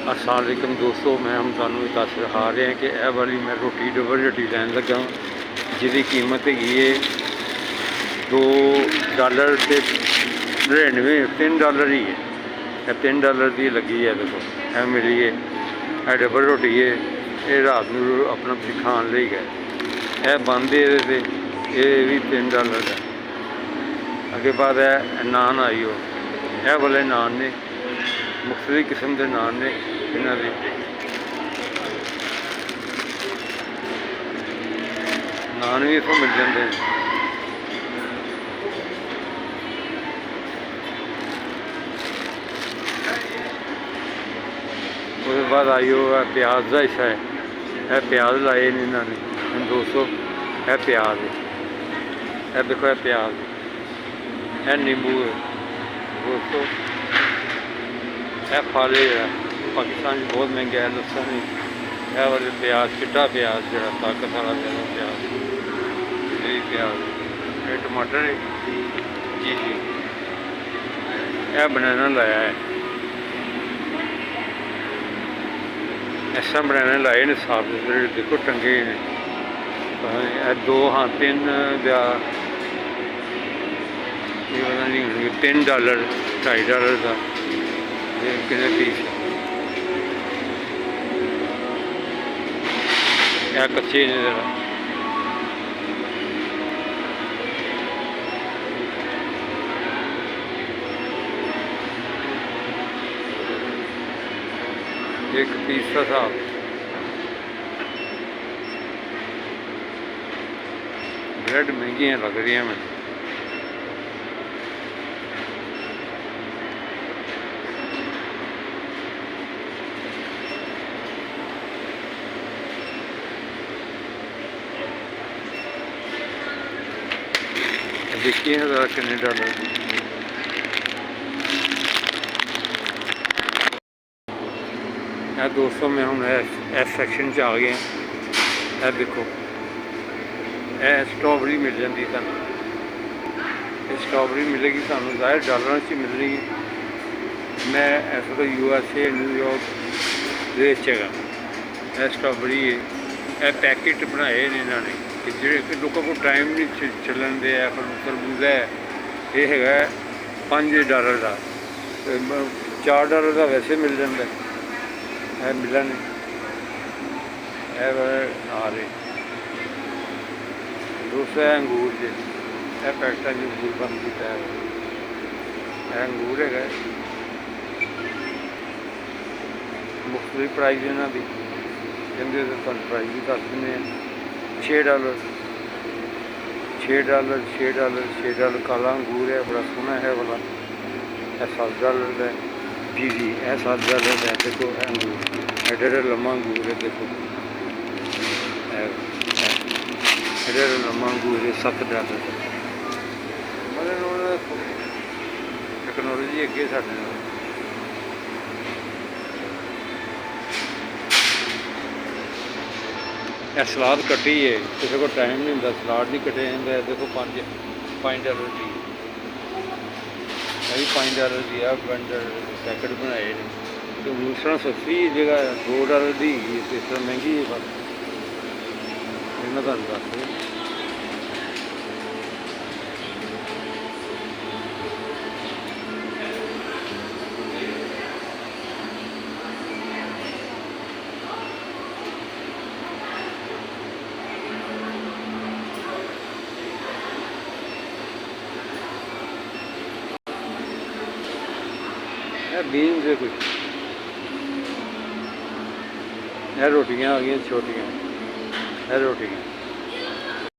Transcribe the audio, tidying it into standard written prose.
अस्सलाम वालेकुम दोस्तों, मैं हम तुहानू दस दिखा रहे हैं कि यह वाली मैं रोटी डबल रोटी लैन लगा जिसकी कीमत है $2 ते 99 $3 ही है। यह $3 की लगी है। देखो यह मिली है, यह डबल रोटी है। ये रात को अपना खाने लिए गए। यह बंद है, ये भी $3 का। अगे बाद है नान आई हो, यह वाले नान ने मुख्तलिफ किस्म के नान ने इन्हों के नान भी इतों मिल जाते हैं। उसके बाद आई हो प्याज का हिस्सा है। यह प्याज लाए इन्होंने दोस्तों, यह प्याज है। यह देखो यह प्याज, यह नींबू है दोस्तों। यह फल है, पाकिस्तान बहुत महंगा है। लसन यह वाले प्याज, चिट्टा प्याज जो ताकत वाला प्याज, यही प्याज। ये टमाटर है जी जी। यह बनाना लाया है, ऐसा बनाना लाए ने साफ सुथरे। देखो टंगे ने दो, हाँ तीन या पता नहीं $3 $2.5 का कितने पीस। यह कच्चे ने जरा एक पीस का हिसाब। ब्रेड महंगी लग रही है मैंने। देखिए ज़रा कितने $1। दोस्तों मैं हूँ इस सेक्शन च आ गए। यह देखो यह स्ट्रॉबेरी मिल जाती है। ये स्ट्रॉबेरी मिलेगी सानू ज़ाहिर डॉलर च मिल रही है। मैं इस वक्त USA न्यूयॉर्क देश है। यह स्ट्रॉबेरी है। यह पैकेट बनाए इन्होंने कि जो लोगों को टाइम नहीं चलन दे। खरबूजा है, ये है $5 का। $4 का वैसे मिल जाता है। यह मिला नहीं, यह नाल है। दूसरा है अंगूर जे, यह पैकेटा जो अंगूर बंद किया है। यह अंगूर है, मुख्तलिफ प्राइज इन्हों की कहते तो तुम प्राइज भी दस दें। $6 $6 काला अंगूर है, बड़ा सोहना है वाला। यह $7 का है जी जी। यह $7 का है। देखो यह अंगूर एडा लम्मा अंगूर है। देखो एडा लम्मा अंगूर है $7 का। मतलब टैक्नोलॉजी अगे साढ़े यह सलाद कट्टी है, किसी को टाइम नहीं होंगे सलाद नहीं कटे जाता। देखो $5 की, यही $5 की है। पैकेट बनाए तो दूसरा सस्ती जगह $2 की, इस तरह महंगी है। बस मैं तुम दस बीन्स है कुछ। यह रोटियाँ आ गई छोटियाँ, यह रोटियाँ